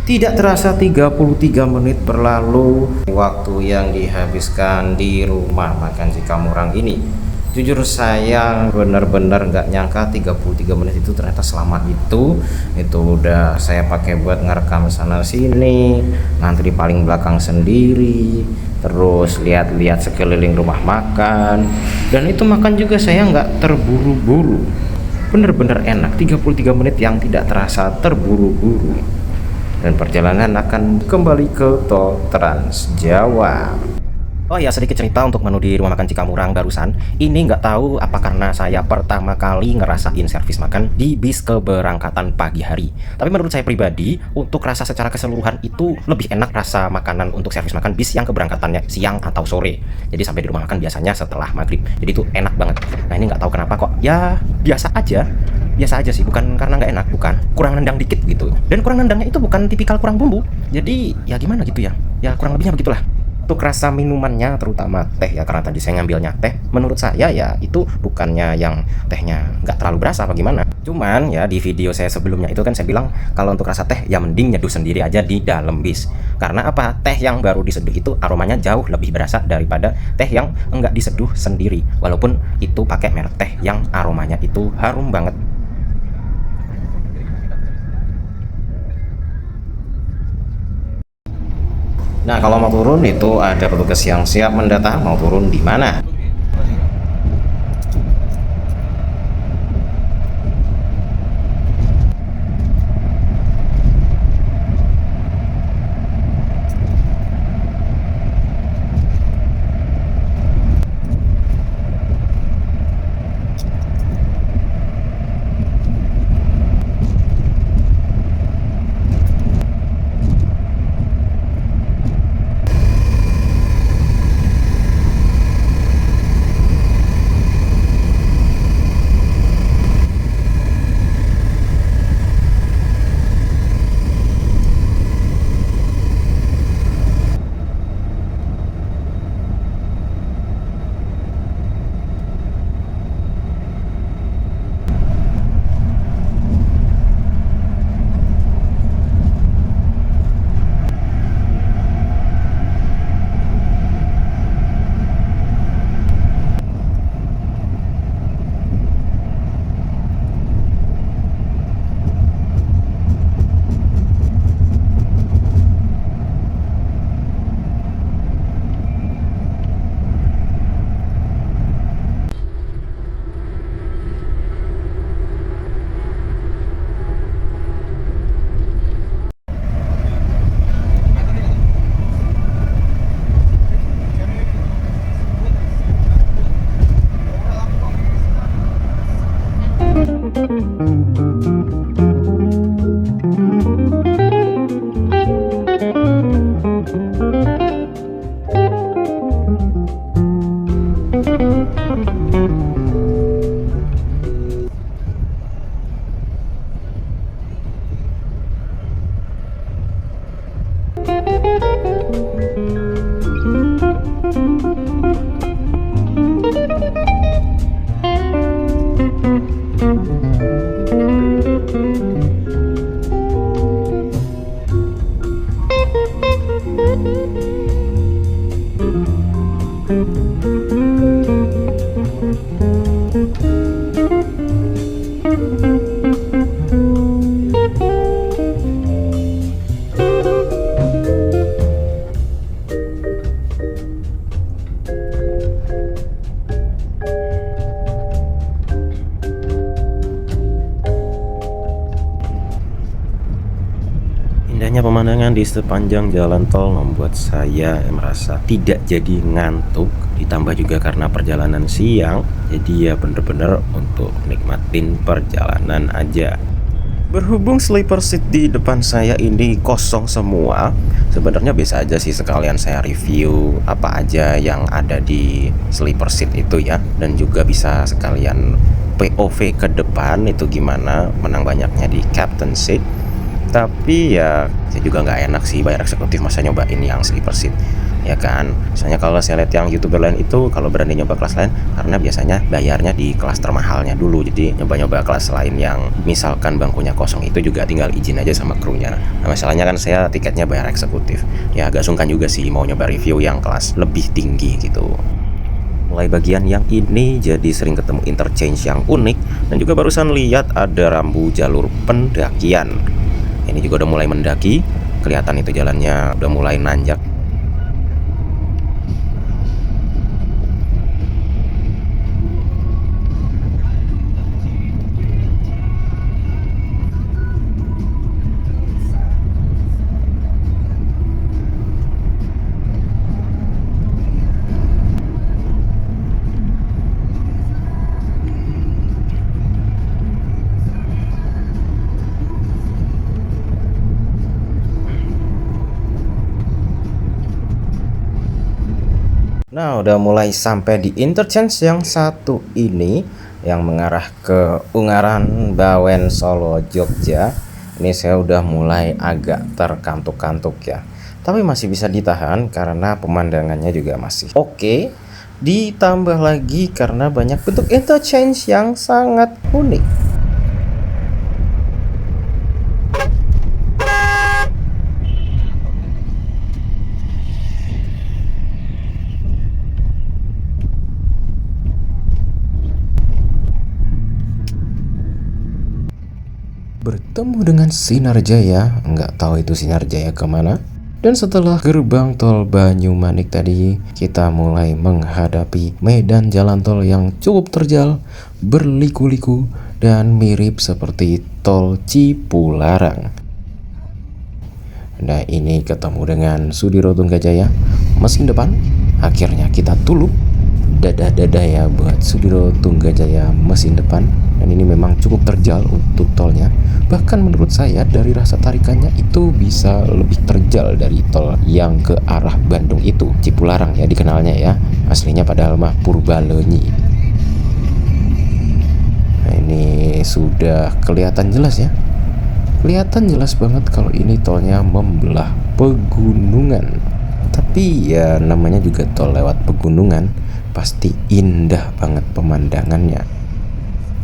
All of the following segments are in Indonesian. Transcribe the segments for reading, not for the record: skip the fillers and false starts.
Tidak terasa 33 menit berlalu waktu yang dihabiskan di rumah makan Cikamurang ini. Jujur saya benar-benar nggak nyangka 33 menit itu ternyata selama itu udah saya pakai buat ngerekam sana sini, ngantri paling belakang sendiri, terus lihat-lihat sekeliling rumah makan, dan itu makan juga saya nggak terburu-buru, bener-bener enak. 33 menit yang tidak terasa terburu-buru, dan perjalanan akan kembali ke tol Trans Jawa. Oh ya, sedikit cerita untuk menu di rumah makan Cikamurang barusan. Ini nggak tahu apa karena saya pertama kali ngerasain servis makan di bis keberangkatan pagi hari. Tapi menurut saya pribadi, untuk rasa secara keseluruhan itu lebih enak rasa makanan untuk servis makan bis yang keberangkatannya siang atau sore. Jadi sampai di rumah makan biasanya setelah maghrib. Jadi itu enak banget. Nah ini nggak tahu kenapa kok. Ya biasa aja sih, bukan karena nggak enak, bukan, kurang nendang dikit gitu. Dan kurang nendangnya itu bukan tipikal kurang bumbu, jadi ya gimana gitu ya kurang lebihnya begitulah. Untuk rasa minumannya, terutama teh ya, karena tadi saya ngambilnya teh, menurut saya ya itu bukannya yang tehnya nggak terlalu berasa apa gimana. Cuman ya di video saya sebelumnya itu kan saya bilang kalau untuk rasa teh ya mending nyeduh sendiri aja di dalam bis. Karena apa? Teh yang baru diseduh itu aromanya jauh lebih berasa daripada teh yang enggak diseduh sendiri, walaupun itu pakai merek teh yang aromanya itu harum banget. Nah, kalau mau turun itu ada petugas yang siap mendata mau turun di mana. Indahnya pemandangan di sepanjang jalan tol membuat saya merasa tidak jadi ngantuk. Ditambah juga karena perjalanan siang, jadi ya bener-bener untuk nikmatin perjalanan aja. Berhubung sleeper seat di depan saya ini kosong semua, sebenarnya bisa aja sih sekalian saya review apa aja yang ada di sleeper seat itu ya. Dan juga bisa sekalian POV ke depan itu gimana menang banyaknya di captain seat. Tapi ya saya juga nggak enak sih bayar eksekutif masa nyobain yang sleeper seat. ya kan. Misalnya kalau saya lihat yang YouTuber lain itu kalau berani nyoba kelas lain karena biasanya bayarnya di kelas termahalnya dulu. Jadi nyoba-nyoba kelas lain yang misalkan bangkunya kosong itu juga tinggal izin aja sama krunya. Nah, masalahnya kan saya tiketnya bayar eksekutif. Ya agak sungkan juga sih mau nyoba review yang kelas lebih tinggi gitu. Mulai bagian yang ini jadi sering ketemu interchange yang unik, dan juga barusan lihat ada rambu jalur pendakian. Ini juga udah mulai mendaki, kelihatan itu jalannya udah mulai nanjak. Nah, udah mulai sampai di interchange yang satu ini yang mengarah ke Ungaran, Bawen, Solo, Jogja. Ini saya udah mulai agak terkantuk-kantuk ya. Tapi masih bisa ditahan karena pemandangannya juga masih oke. Ditambah lagi karena banyak bentuk interchange yang sangat unik. Bertemu dengan Sinar Jaya, nggak tahu itu Sinar Jaya kemana. Dan setelah gerbang tol Banyumanik tadi, kita mulai menghadapi medan jalan tol yang cukup terjal, berliku-liku, dan mirip seperti tol Cipularang. Nah, ini ketemu dengan Sudiro Tunggajaya, mesin depan. Akhirnya kita tulup. Dadah-dadah ya buat Sudiro Tunggajaya mesin depan. Dan ini memang cukup terjal untuk tolnya. Bahkan menurut saya dari rasa tarikannya itu bisa lebih terjal dari tol yang ke arah Bandung itu, Cipularang ya dikenalnya ya. Aslinya padahal mah Purbalenyi. Nah, ini sudah kelihatan jelas ya. Kelihatan jelas banget kalau ini tolnya membelah pegunungan. Tapi ya namanya juga tol lewat pegunungan, pasti indah banget pemandangannya.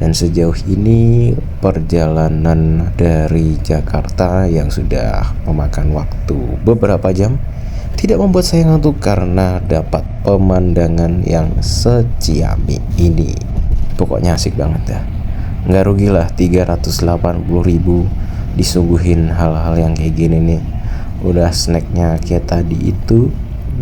Dan sejauh ini perjalanan dari Jakarta yang sudah memakan waktu beberapa jam tidak membuat saya ngantuk karena dapat pemandangan yang seciami ini. Pokoknya asik banget ya. Nggak rugilah 380.000 disuguhin hal-hal yang kayak gini nih. Udah snacknya kayak tadi itu,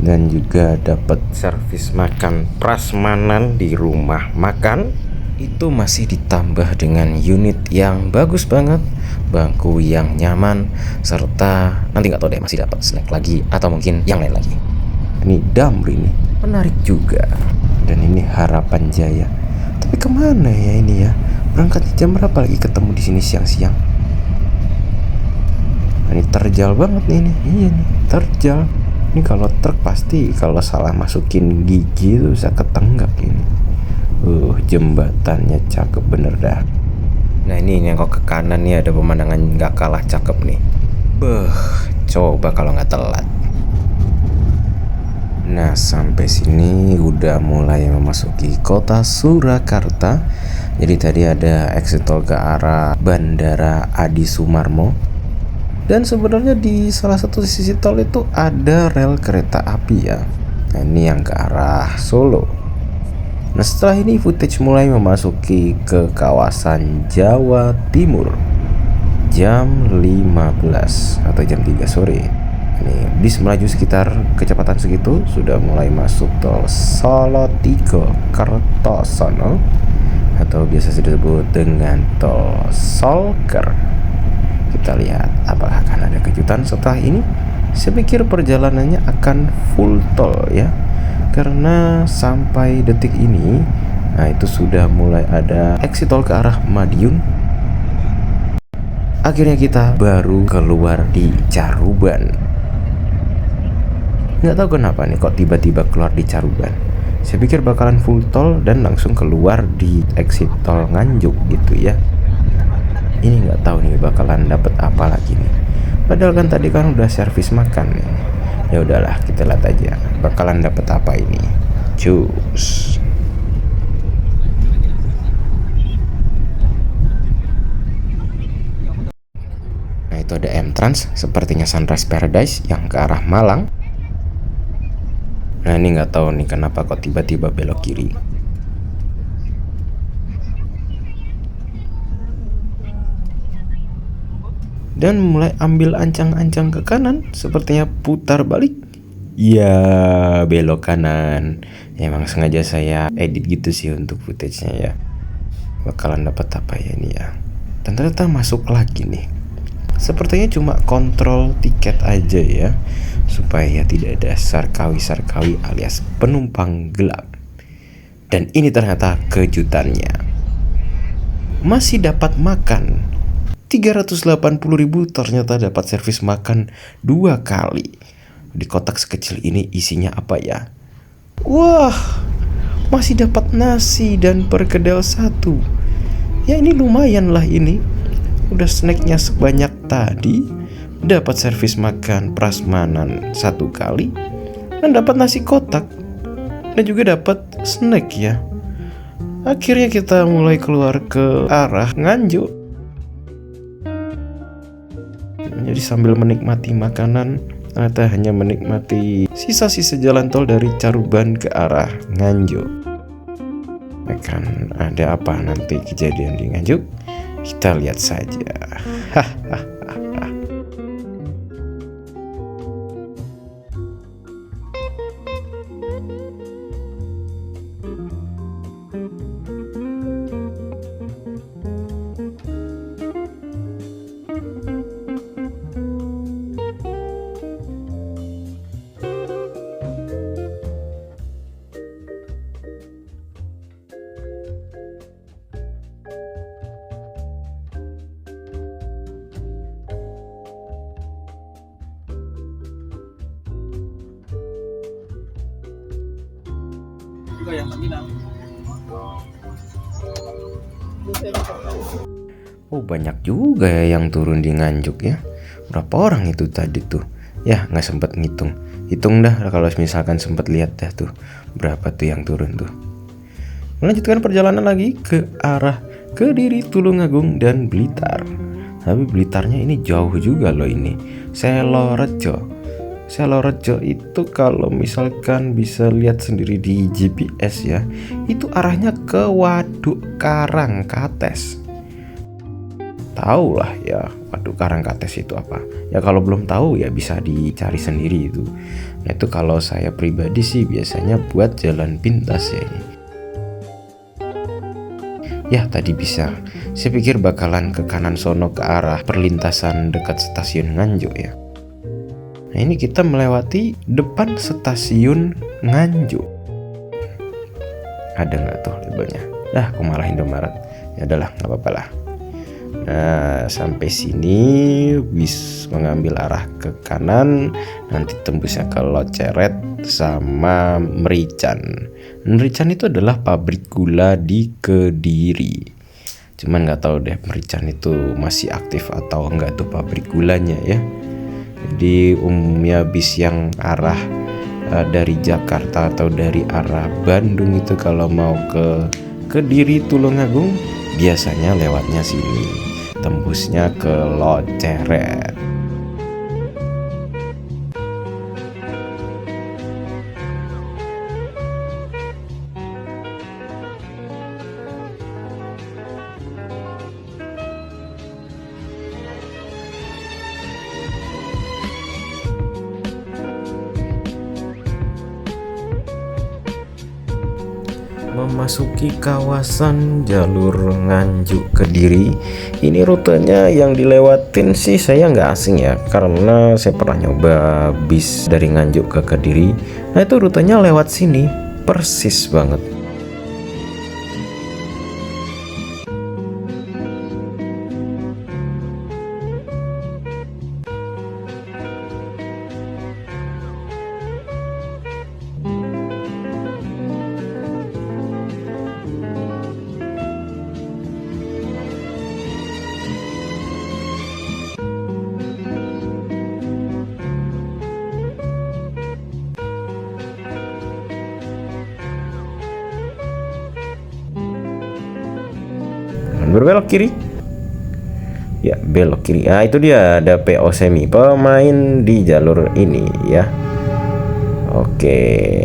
dan juga dapat servis makan prasmanan di rumah makan. Itu masih ditambah dengan unit yang bagus banget, bangku yang nyaman, serta nanti nggak tahu deh masih dapat snack lagi atau mungkin yang lain lagi. Ini Damri nih, menarik juga. Dan ini Harapan Jaya. Tapi kemana ya ini ya? Berangkatnya jam berapa lagi ketemu di sini siang-siang? Nah, ini terjal banget nih ini. Iya nih, terjal. Ini kalau truk pasti kalau salah masukin gigi itu bisa ketenggak ini. Jembatannya cakep bener dah. Nah ini nengok ke kanan nih ada pemandangan nggak kalah cakep nih. Coba kalau nggak telat. Nah sampai sini udah mulai memasuki kota Surakarta. Jadi tadi ada exit tol ke arah Bandara Adi Sumarmo. Dan sebenarnya di salah satu sisi tol itu ada rel kereta api ya. Nah ini yang ke arah Solo. Nah setelah ini footage mulai memasuki ke kawasan Jawa Timur jam 15 atau jam 3 sore. Ini bis melaju sekitar kecepatan segitu, sudah mulai masuk tol Solo Tigo Kertosono atau biasa disebut dengan tol Solker. Kita lihat apakah akan ada kejutan setelah ini. Saya pikir perjalanannya akan full tol ya, karena sampai detik ini nah itu sudah mulai ada exit tol ke arah Madiun. Akhirnya kita baru keluar di Caruban. Nggak tahu kenapa nih kok tiba-tiba keluar di Caruban. Saya pikir bakalan full tol dan langsung keluar di exit tol Nganjuk gitu ya. Ini nggak tahu nih bakalan dapet apa lagi nih. Padahal kan tadi kan udah servis makan nih. Ya udahlah, kita lihat aja bakalan dapet apa ini. Cus. Nah, itu ada M-Trans, sepertinya Sunrise Paradise yang ke arah Malang. Nah, ini nggak tahu nih kenapa kok tiba-tiba belok kiri. Dan mulai ambil ancang-ancang ke kanan, sepertinya putar balik. Ya, belok kanan. Emang sengaja saya edit gitu sih untuk footage-nya ya. Bakalan dapat apa ya ini ya. Dan ternyata masuk lagi nih. Sepertinya cuma kontrol tiket aja ya, supaya tidak ada sarkawi-sarkawi alias penumpang gelap. Dan ini ternyata kejutannya. Masih dapat makan 380.000, ternyata dapat servis makan 2 kali. Di kotak sekecil ini isinya apa ya? Wah, masih dapat nasi dan perkedel 1. Ya ini lumayan lah ini. Udah snacknya sebanyak tadi, dapat servis makan prasmanan 1 kali, dan dapat nasi kotak, dan juga dapat snack ya. Akhirnya kita mulai keluar ke arah Nganjuk. Jadi sambil menikmati makanan, ternyata hanya menikmati sisa-sisa jalan tol dari Caruban ke arah Nganjuk. Akan ada apa nanti kejadian di Nganjuk? Kita lihat saja. Hahaha. Oh, banyak juga ya yang turun di Nganjuk ya. Berapa orang itu tadi tuh? Ya nggak sempet ngitung. Hitung dah kalau misalkan sempet lihat dah tuh berapa tuh yang turun tuh. Melanjutkan perjalanan lagi ke arah Kediri, Tulungagung, dan Blitar. Tapi Blitarnya ini jauh juga loh ini. Selorejo. Selorejo itu kalau misalkan bisa lihat sendiri di GPS ya, itu arahnya ke Waduk Karangkates. Tahu lah ya Waduk Karangkates itu apa. Ya kalau belum tahu ya bisa dicari sendiri itu. Nah itu kalau saya pribadi sih biasanya buat jalan pintas ya ini. Ya tadi bisa. Saya pikir bakalan ke kanan sono ke arah perlintasan dekat stasiun Nganjuk ya. Nah ini kita melewati depan stasiun Nganjuk. Ada nggak tuh labelnya? Aku malah Indomaret. Ya adalah nggak apa-apa lah. Nah sampai sini bis mengambil arah ke kanan, nanti tembusnya ke Loceret sama Merican. Merican itu adalah pabrik gula di Kediri. Cuman nggak tahu deh Merican itu masih aktif atau enggak tuh pabrik gulanya ya. Jadi umumnya bis yang arah dari Jakarta atau dari arah Bandung itu kalau mau ke Kediri Tulungagung biasanya lewatnya sini, tembusnya ke Loceret. Memasuki kawasan jalur Nganjuk Kediri, ini rutenya yang dilewatin sih saya nggak asing ya, karena saya pernah nyoba bis dari Nganjuk ke Kediri. Nah itu rutenya lewat sini persis banget. berbelok kiri. Ya, belok kiri. Ah, itu dia ada PO Semi, pemain di jalur ini ya. Oke.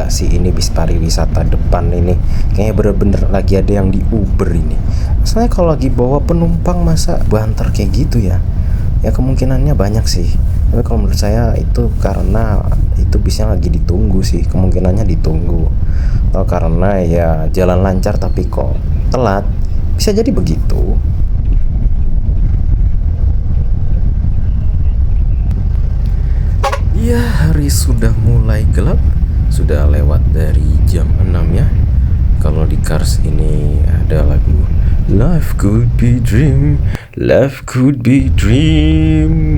Sih ini bis pariwisata depan ini kayaknya bener-bener lagi ada yang di Uber ini. Soalnya kalau lagi bawa penumpang masa banter kayak gitu ya. Ya kemungkinannya banyak sih. Tapi kalau menurut saya itu karena itu bisnya lagi ditunggu sih, kemungkinannya ditunggu. Atau karena ya jalan lancar tapi kok telat. Bisa jadi begitu. Ya, hari sudah mulai gelap. Sudah lewat dari jam 6 ya. Kalau di Cars ini ada lagu Life could be dream, life could be dream,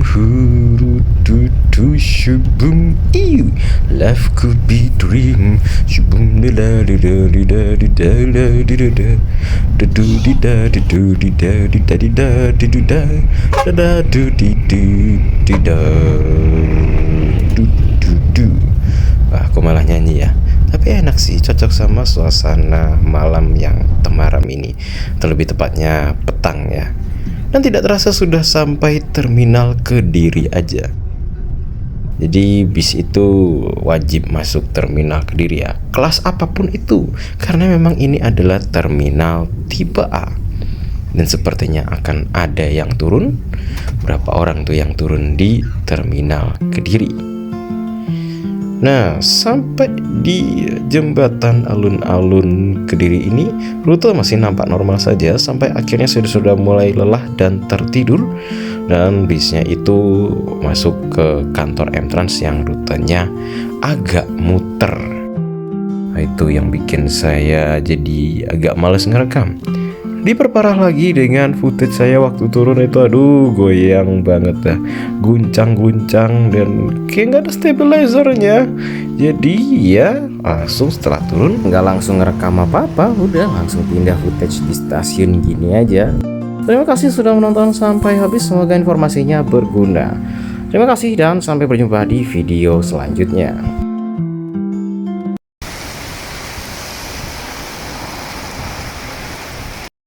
shubum, life could be dream, shubum, da da da da da da da da da da da da. Aku malah nyanyi ya. Tapi enak sih, cocok sama suasana malam yang temaram ini. Terlebih tepatnya petang ya. Dan tidak terasa sudah sampai terminal Kediri aja. Jadi bis itu wajib masuk terminal Kediri ya, kelas apapun itu, karena memang ini adalah terminal tipe A. Dan sepertinya akan ada yang turun. Berapa orang tuh yang turun di terminal Kediri? Nah, sampai di jembatan alun-alun Kediri ini, rute masih nampak normal saja sampai akhirnya sudah mulai lelah dan tertidur. Dan bisnya itu masuk ke kantor M-Trans yang rutenya agak muter. Nah, itu yang bikin saya jadi agak males ngerekam. Diperparah lagi dengan footage saya waktu turun itu, aduh goyang banget dah, guncang-guncang dan kayak nggak ada stabilizernya. Jadi ya langsung setelah turun nggak langsung ngerekam apa-apa, udah langsung pindah footage di stasiun gini aja. Terima kasih sudah menonton sampai habis, semoga informasinya berguna. Terima kasih dan sampai berjumpa di video selanjutnya.